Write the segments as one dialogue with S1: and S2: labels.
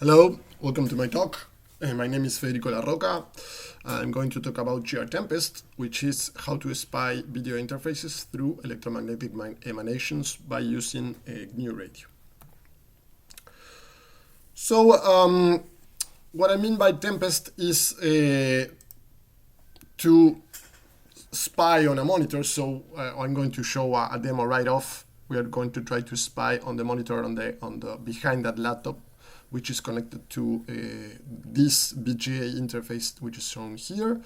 S1: Hello, welcome to my talk. My name is Federico La Roca. I'm going to talk about gr-tempest, which is how to spy video interfaces through electromagnetic emanations by using a GNU radio. So what I mean by tempest is to spy on a monitor. So I'm going to show a demo right off. We are going to try to spy on the monitor on the behind that laptop, which is connected to this VGA interface, which is shown here.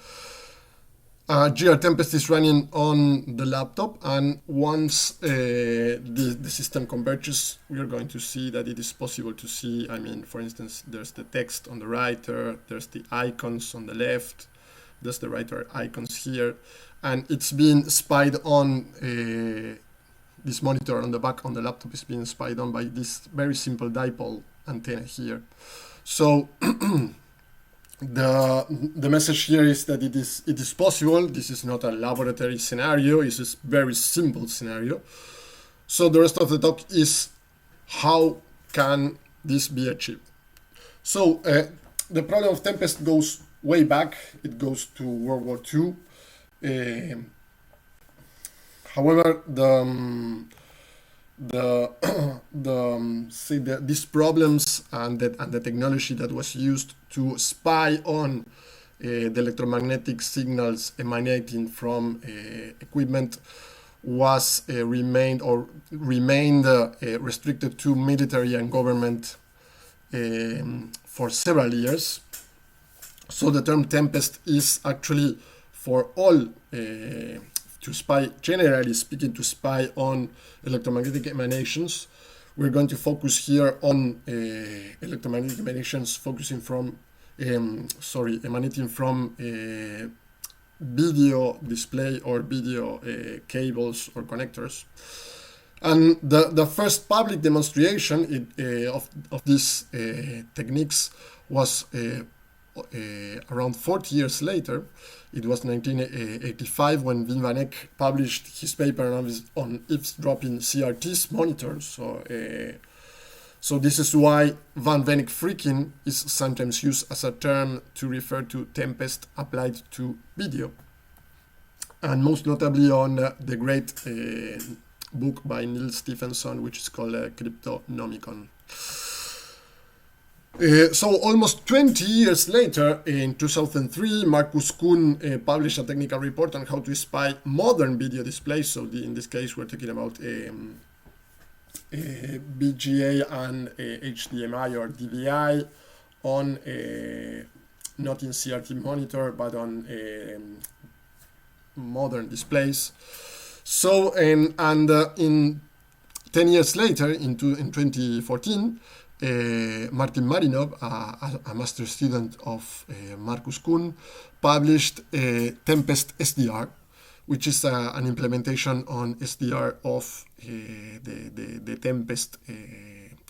S1: gr-tempest is running on the laptop, and once the system converges, we are going to see that it is possible to see, for instance, there's the text on the right, there's the icons on the left, there's the writer icons here, and it's being spied on. This monitor on the back on the laptop is being spied on by this very simple dipole antenna here. So the message here is that it is possible. This is not a laboratory scenario. It's a very simple scenario. So the rest of the talk is how can this be achieved. So the problem of tempest goes way back. It goes to World War II. However, these problems and the technology that was used to spy on the electromagnetic signals emanating from equipment was remained restricted to military and government for several years. So the term tempest is actually for all to spy, generally speaking, to spy on electromagnetic emanations. We're going to focus here on electromagnetic emanations emanating from video display or video cables or connectors. And the first public demonstration of these techniques was around 40 years later. It was 1985 when Wim van Eck published his paper on eavesdropping CRT's monitors. So this is why Eck Phreaking is sometimes used as a term to refer to tempest applied to video. And most notably on the great book by Neil Stephenson, which is called Cryptonomicon. So almost 20 years later, in 2003, Marcus Kuhn published a technical report on how to spy modern video displays. So in this case, we're talking about VGA and HDMI or DVI on not in CRT monitor, but on modern displays. So in 10 years later, in 2014, Martin Marinov, a master student of Marcus Kuhn, published Tempest SDR, which is an implementation on SDR of the Tempest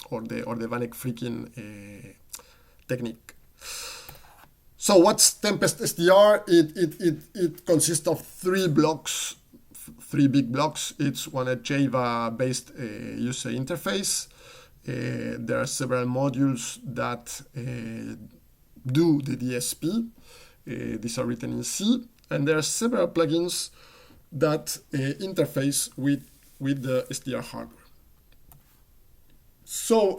S1: or the Van Eck Phreaking technique. So what's Tempest SDR? It consists of three big blocks. It's one Java-based user interface. There are several modules that do the DSP. These are written in C, and there are several plugins that interface with the SDR hardware. So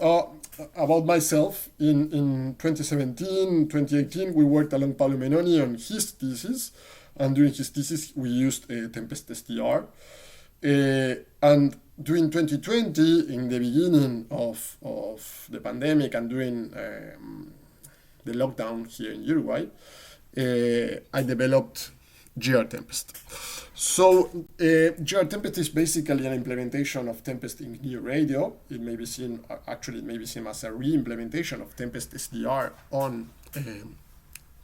S1: about myself, in 2017, 2018, we worked along Pablo Menoni on his thesis, and during his thesis, we used Tempest SDR. And during 2020, in the beginning of the pandemic and during the lockdown here in Uruguay, I developed gr-tempest. So gr-tempest is basically an implementation of Tempest in GNU Radio. It may be seen as a re-implementation of Tempest SDR on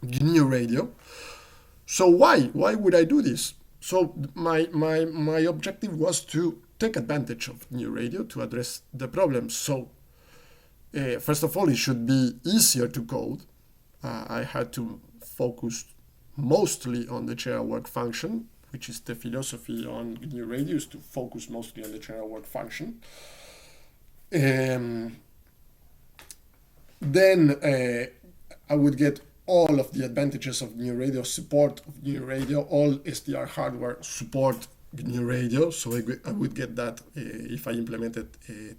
S1: GNU Radio. So why would I do this? So my objective was to take advantage of GNU Radio to address the problem. So first of all, it should be easier to code. I had to focus mostly on the general work function, which is the philosophy on GNU Radio, is to focus mostly on the general work function. then I would get all of the advantages of GNU Radio, support of GNU Radio, all SDR hardware support GNU Radio. So I would get that if I implemented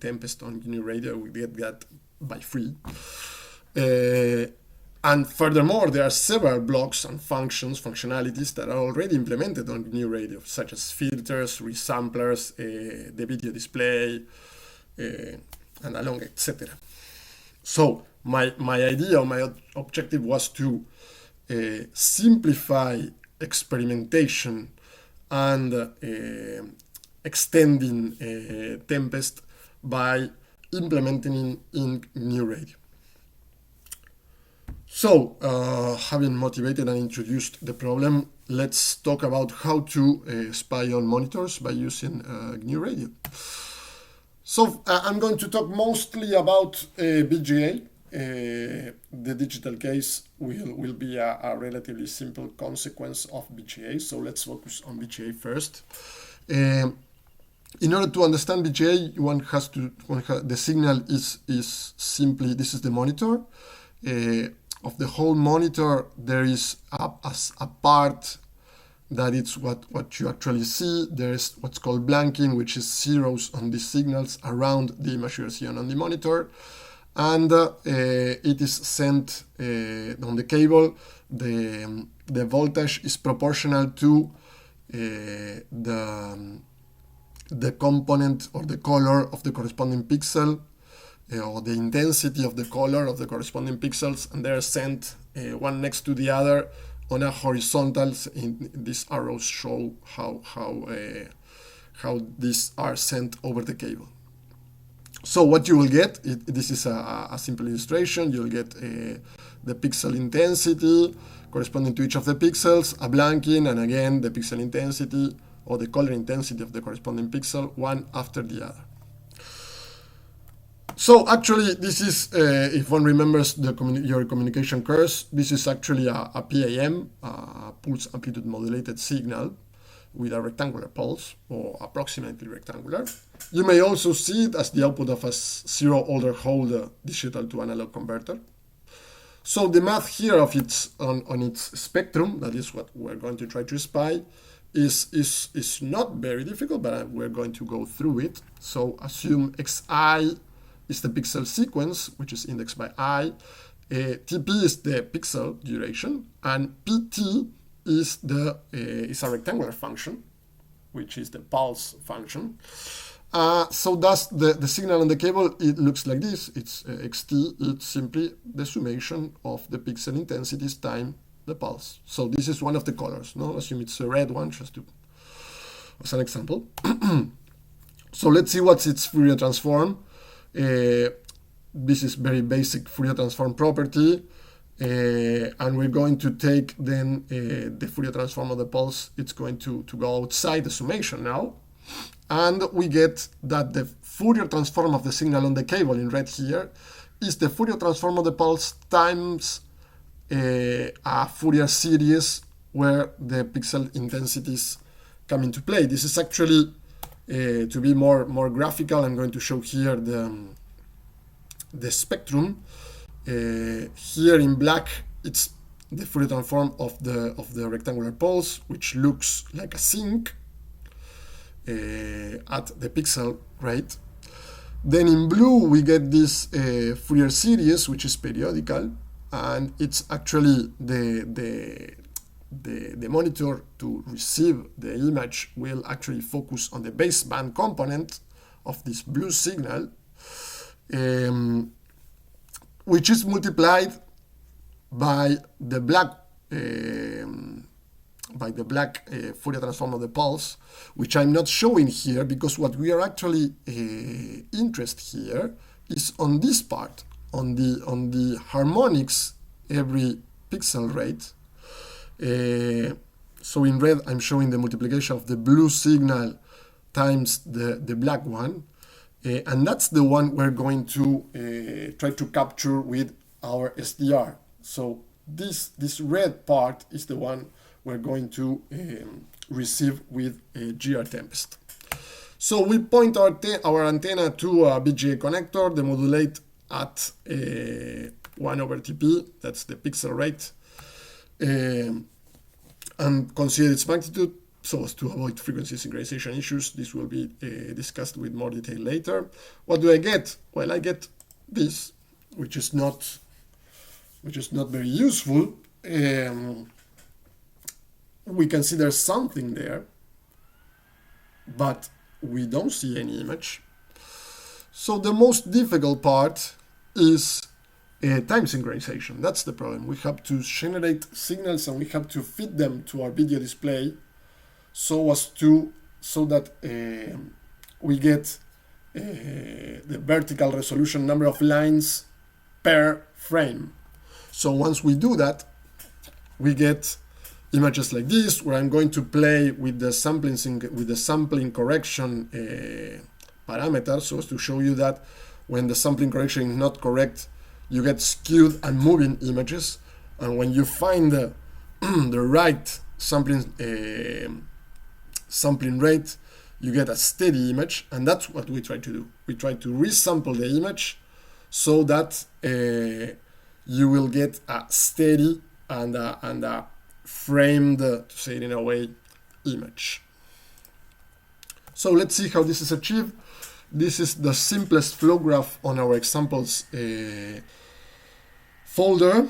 S1: Tempest on GNU Radio, I would get that by free. And furthermore, there are several blocks and functionalities that are already implemented on GNU Radio, such as filters, resamplers, the video display, and along, etc. So my idea or my objective was to simplify experimentation and extending Tempest by implementing in GNU Radio. So, having motivated and introduced the problem, let's talk about how to spy on monitors by using GNU Radio. So, I'm going to talk mostly about BGA. The digital case will be a relatively simple consequence of BGA. So, let's focus on BGA first. In order to understand BGA, the signal is simply, this is the monitor. Of the whole monitor, there is a part that is what you actually see. There's what's called blanking, which is zeros on the signals around the image you're seeing on the monitor. And it is sent on the cable. The voltage is proportional to the component or the color of the corresponding pixel, or the intensity of the color of the corresponding pixels, and they're sent one next to the other on a horizontal. These arrows show how these are sent over the cable. So what you will get, this is a simple illustration. You'll get the pixel intensity corresponding to each of the pixels, a blanking, and again the pixel intensity or the color intensity of the corresponding pixel, one after the other. So actually, this is, if one remembers your communication curves, this is actually a PAM, pulse amplitude modulated signal with a rectangular pulse, or approximately rectangular. You may also see it as the output of a zero-order Hall digital to analog converter. So the math here of on its spectrum, that is what we're going to try to spy, is not very difficult, but we're going to go through it. So assume xi is the pixel sequence, which is indexed by I. TP is the pixel duration, and PT is a rectangular function, which is the pulse function. So thus the signal on the cable, it looks like this. It's xt. It's simply the summation of the pixel intensities times the pulse. So this is one of the colors. No, assume it's a red one, just as an example. So let's see what's its Fourier transform. This is very basic Fourier transform property, and we're going to take then the Fourier transform of the pulse. It's going to go outside the summation now, and we get that the Fourier transform of the signal on the cable in red here is the Fourier transform of the pulse times a Fourier series where the pixel intensities come into play. This is actually to be more graphical. I'm going to show here the spectrum. Here in black, it's the Fourier transform of the rectangular pulse, which looks like a sink at the pixel rate. Then in blue, we get this Fourier series, which is periodical, and it's actually the monitor to receive the image will actually focus on the baseband component of this blue signal, which is multiplied by the black Fourier transform of the pulse, which I'm not showing here because what we are actually interested here is on this part, on the harmonics every pixel rate. So in red, I'm showing the multiplication of the blue signal times the black one. And that's the one we're going to try to capture with our SDR. So this red part is the one we're going to receive with a gr-tempest. So we point our antenna to a BGA connector. The modulate at 1 over TP, that's the pixel rate, and consider its magnitude so as to avoid frequency synchronization issues. This will be discussed with more detail later. What do I get? Well, I get this, which is not very useful. We can see there's something there, but we don't see any image. So the most difficult part is time synchronization. That's the problem. We have to generate signals and we have to feed them to our video display so that we get the vertical resolution number of lines per frame. So once we do that, we get images like this, where I'm going to play with the sampling correction parameter, so as to show you that when the sampling correction is not correct, you get skewed and moving images, and when you find the right sampling rate, you get a steady image, and that's what we try to do. We try to resample the image so that you will get a steady and a framed, to say it in a way, image. So let's see how this is achieved. This is the simplest flow graph on our examples folder,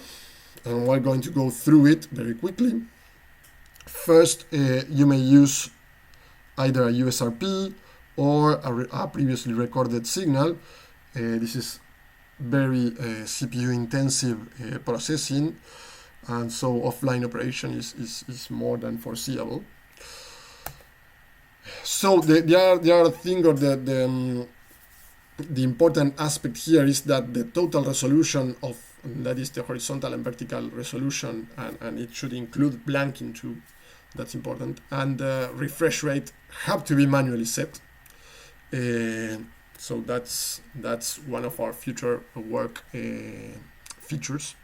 S1: and we're going to go through it very quickly. First, you may use either a USRP or a previously recorded signal. This is very CPU intensive processing, and so offline operation is more than foreseeable. So the other thing, or the important aspect here, is that the total resolution of, that is the horizontal and vertical resolution, and it should include blanking too, that's important, and the refresh rate have to be manually set. So that's one of our future work features,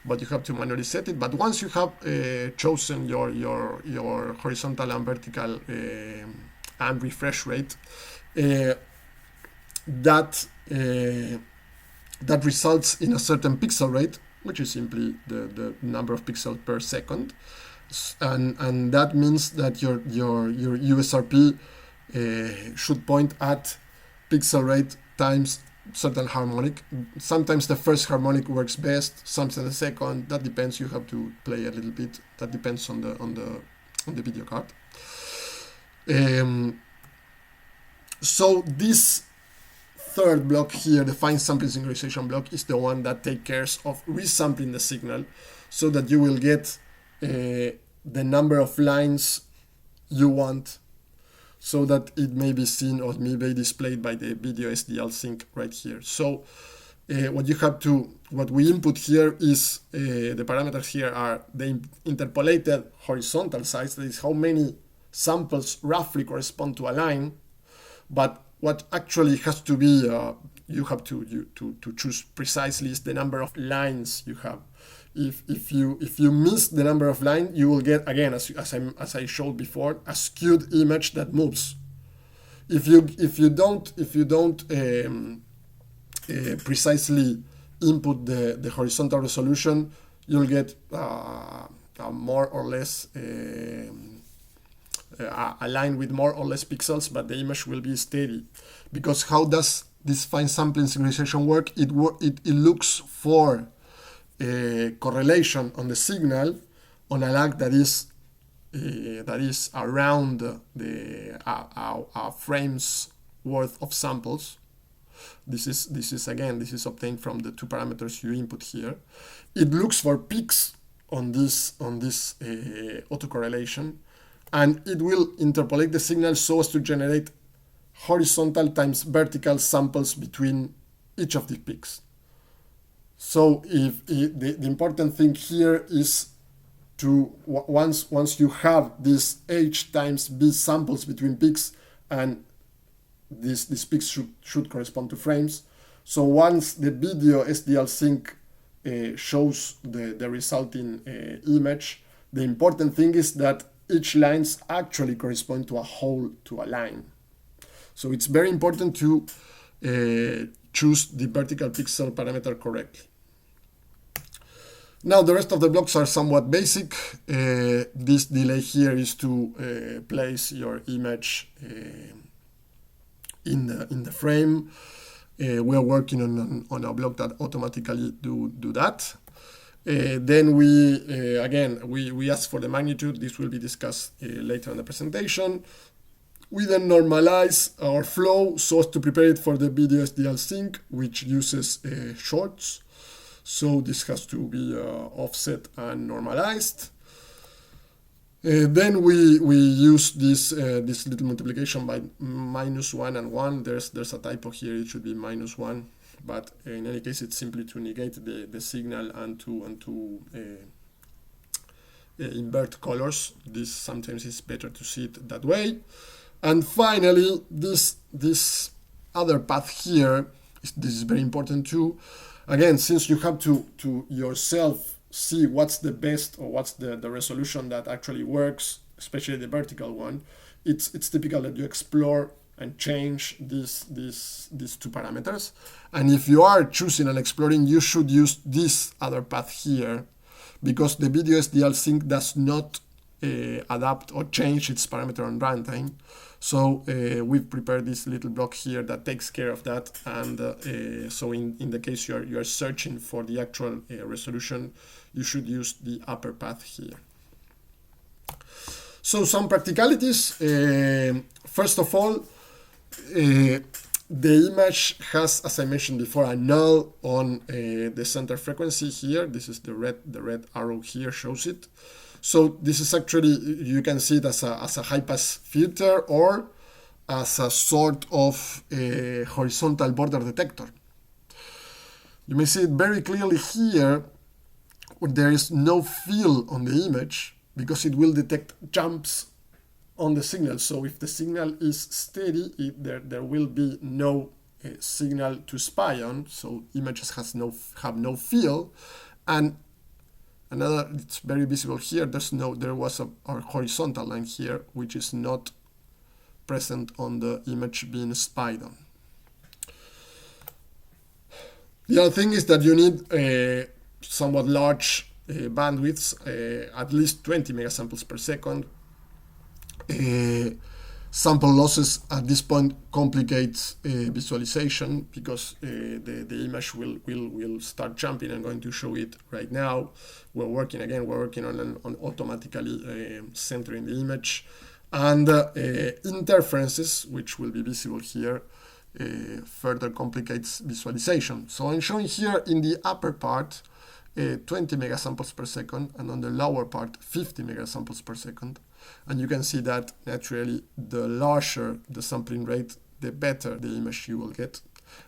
S1: but you have to manually set it. But once you have chosen your horizontal and vertical and refresh rate, that results in a certain pixel rate, which is simply the number of pixels per second, and that means that your USRP should point at pixel rate times certain harmonic. Sometimes the first harmonic works best, sometimes the second. That depends. You have to play a little bit. That depends on the video card. So this third block here, the fine sampling synchronization block, is the one that takes care of resampling the signal, so that you will get the number of lines you want, so that it may be seen or may be displayed by the video SDL sync right here. So what we input here is, the parameters here are the interpolated horizontal size, that is how many samples roughly correspond to a line. But what actually has to be, you have to choose precisely, is the number of lines you have. If you miss the number of lines, you will get, again, as I showed before, a skewed image that moves. If you don't precisely input the horizontal resolution, you'll get a more or less a line with more or less pixels, but the image will be steady. Because how does this fine sampling synchronization work? It looks for correlation on the signal on a lag that is around the frames worth of samples. This is obtained from the two parameters you input here. It looks for peaks on this autocorrelation, and it will interpolate the signal so as to generate horizontal times vertical samples between each of the peaks. So the important thing here is to, once you have these H times B samples between peaks, and these peaks should correspond to frames. So once the video SDL sync shows the resulting image, the important thing is that each lines actually correspond to a whole, to a line. So it's very important to choose the vertical pixel parameter correctly. Now the rest of the blocks are somewhat basic. This delay here is to place your image in the frame. We are working on a block that automatically do that. Then we ask for the magnitude. This will be discussed later in the presentation. We then normalize our flow so as to prepare it for the video SDL sync, which uses shorts. So this has to be offset and normalized. Then we use this little multiplication by -1 and 1. There's a typo here. It should be -1, but in any case, it's simply to negate the signal and to invert colors. This sometimes is better to see it that way. And finally, this other path here, this is very important too. Again, since you have to yourself see what's the best or what's the resolution that actually works, especially the vertical one, it's typical that you explore and change these two parameters. And if you are choosing and exploring, you should use this other path here, because the video SDL sync does not adapt or change its parameter on runtime. So we've prepared this little block here that takes care of that. And so in the case you are searching for the actual resolution, you should use the upper path here. So some practicalities. First of all, the image has, as I mentioned before, a null on the center frequency here. This is the red arrow here shows it. So this is actually, you can see it as a high-pass filter or as a sort of a horizontal border detector. You may see it very clearly here. There is no fill on the image because it will detect jumps on the signal. So if the signal is steady, there will be no signal to spy on. So images have no fill. And another, it's very visible here. There was a horizontal line here, which is not present on the image being spied on. The other thing is that you need somewhat large bandwidths, at least 20 megasamples per second. Sample losses at this point complicates visualization because the image will start jumping. I'm going to show it right now. We're working on automatically centering the image, and interferences, which will be visible here, further complicates visualization. So I'm showing here in the upper part 20 megasamples per second, and on the lower part 50 megasamples per second. And you can see that naturally the larger the sampling rate, the better the image you will get.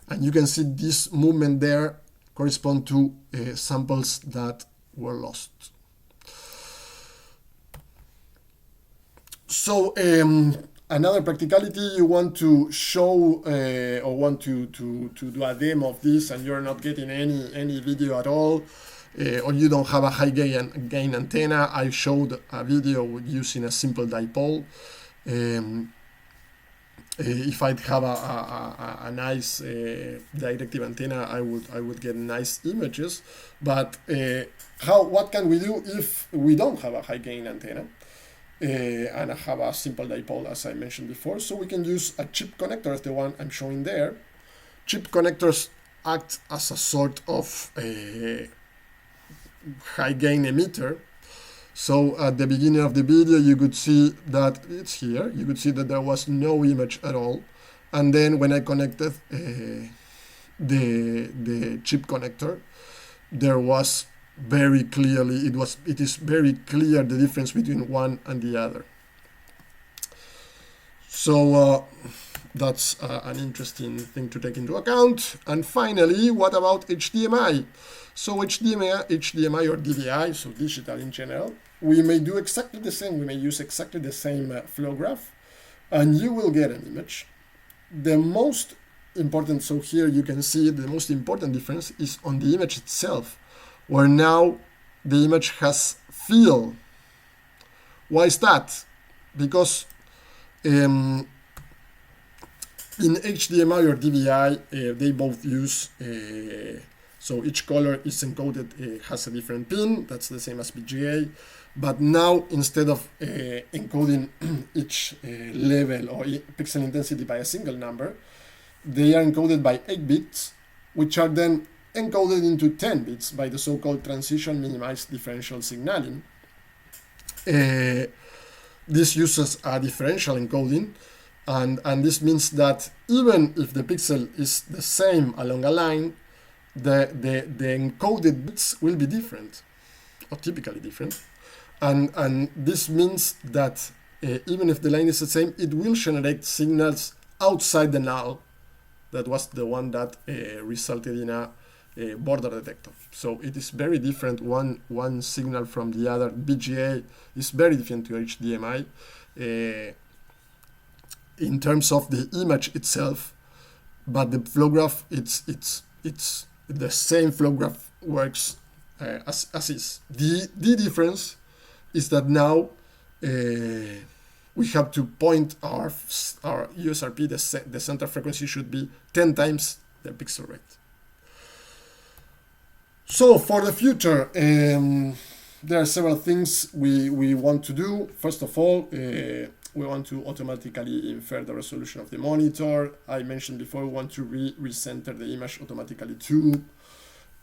S1: And you can see this movement there correspond to samples that were lost. So another practicality, you want to show or want to do a demo of this, and you're not getting any video at all, or you don't have a high gain antenna. I showed a video using a simple dipole. If I'd have a nice directive antenna, I would get nice images. But what can we do if we don't have a high gain antenna and I have a simple dipole, as I mentioned before? So we can use a chip connector as the one I'm showing there. Chip connectors act as a sort of high gain emitter. So at the beginning of the video, you could see that it's here. You could see that there was no image at all. And then when I connected the chip connector, there was very clearly, it is very clear the difference between one and the other. So that's an interesting thing to take into account. And finally, what about HDMI? So HDMI or DVI, so digital in general, we may do exactly the same. We may use exactly the same flow graph, and you will get an image. The most important, so here you can see the most important difference is on the image itself, where now the image has fill. Why is that? Because In HDMI or DVI, they both use, so each color is encoded, has a different pin, that's the same as VGA, but now instead of encoding each level or pixel intensity by a single number, they are encoded by 8 bits, which are then encoded into 10 bits by the so-called transition minimized differential signaling. This uses a differential encoding, and this means that even if the pixel is the same along a line, the encoded bits will be different, or typically different. And this means that even if the line is the same, it will generate signals outside the null. That was the one that resulted in a border detector. So it is very different, one signal from the other. VGA is very different to HDMI. In terms of the image itself, but the flow graph, it's the same flow graph works as is. The difference is that now we have to point our USRP, the center frequency should be 10 times the pixel rate. So for the future, there are several things we want to do. First of all, we want to automatically infer the resolution of the monitor. I mentioned before we want to recenter the image automatically too.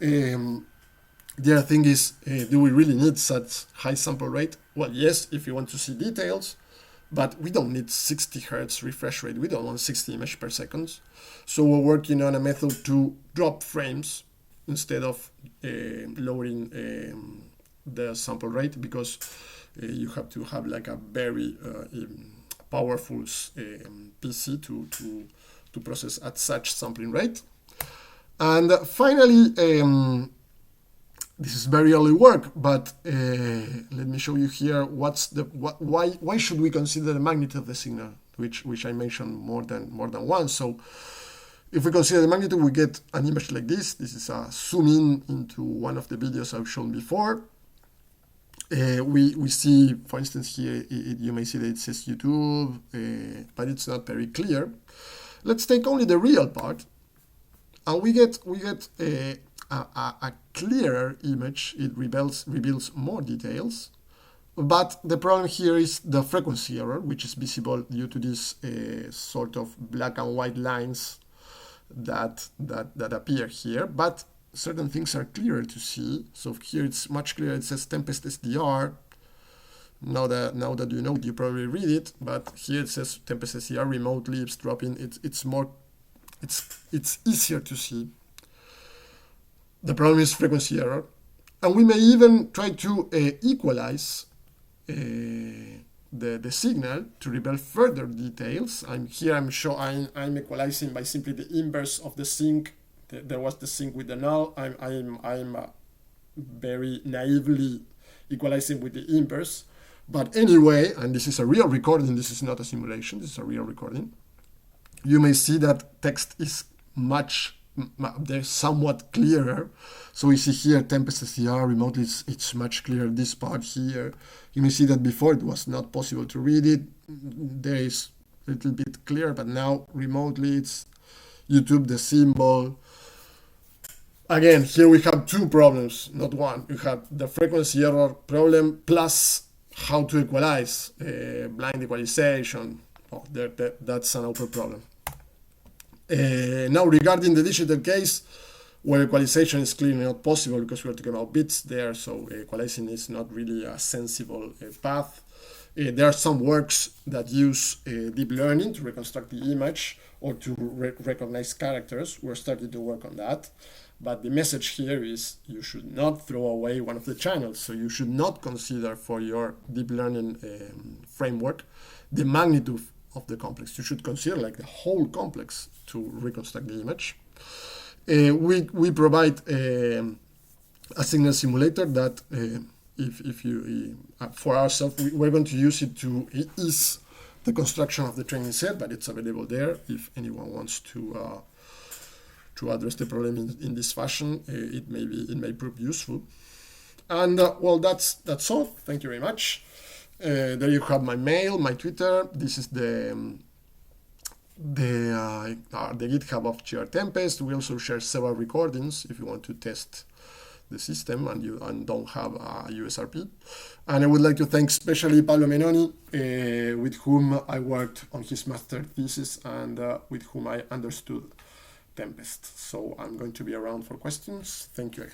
S1: The other thing is, do we really need such high sample rate? Well, yes, if you want to see details, but we don't need 60 Hertz refresh rate. We don't want 60 images per second. So we're working on a method to drop frames instead of lowering the sample rate, because you have to have like a very powerful PC to process at such sampling rate. And finally, this is very early work, but let me show you here why should we consider the magnitude of the signal, which I mentioned more than once. So if we consider the magnitude, we get an image like this. This is a zoom in into one of the videos I've shown before. We see, for instance, here you may see that it says YouTube, but it's not very clear. Let's take only the real part, and we get a clearer image. It reveals more details, but the problem here is the frequency error, which is visible due to these sort of black and white lines that appear here. But certain things are clearer to see. So here it's much clearer. It says Tempest SDR. Now that you know it, you probably read it. But here it says Tempest SDR remotely eavesdropping. It's easier to see. The problem is frequency error, and we may even try to equalize the signal to reveal further details. I'm equalizing by simply the inverse of the sync. There was the sync with the null. I'm very naively equalizing with the inverse. But anyway, and this is a real recording, this is not a simulation, this is a real recording. You may see that text is they're somewhat clearer. So we see here Tempest SDR remotely, it's much clearer. This part here, you may see that before it was not possible to read it. There is a little bit clearer, but now remotely it's YouTube, the symbol. Again, here we have two problems, not one. You have the frequency error problem plus how to equalize, blind equalization. Oh, that's an open problem. Now, regarding the digital case, where equalization is clearly not possible because we're talking about bits there, so equalizing is not really a sensible path. There are some works that use deep learning to reconstruct the image or to recognize characters. We're starting to work on that. But the message here is you should not throw away one of the channels. So you should not consider for your deep learning framework the magnitude of the complex. You should consider like the whole complex to reconstruct the image. We provide a signal simulator that if you for ourselves, we're going to use it to ease the construction of the training set, but it's available there if anyone wants to address the problem in this fashion. It may prove useful. And well, that's all. Thank you very much. There you have my mail, my Twitter. This is the the GitHub of gr-tempest. We also share several recordings if you want to test the system and don't have a USRP. And I would like to thank especially Pablo Menoni, with whom I worked on his master thesis and with whom I understood Tempest. So I'm going to be around for questions. Thank you.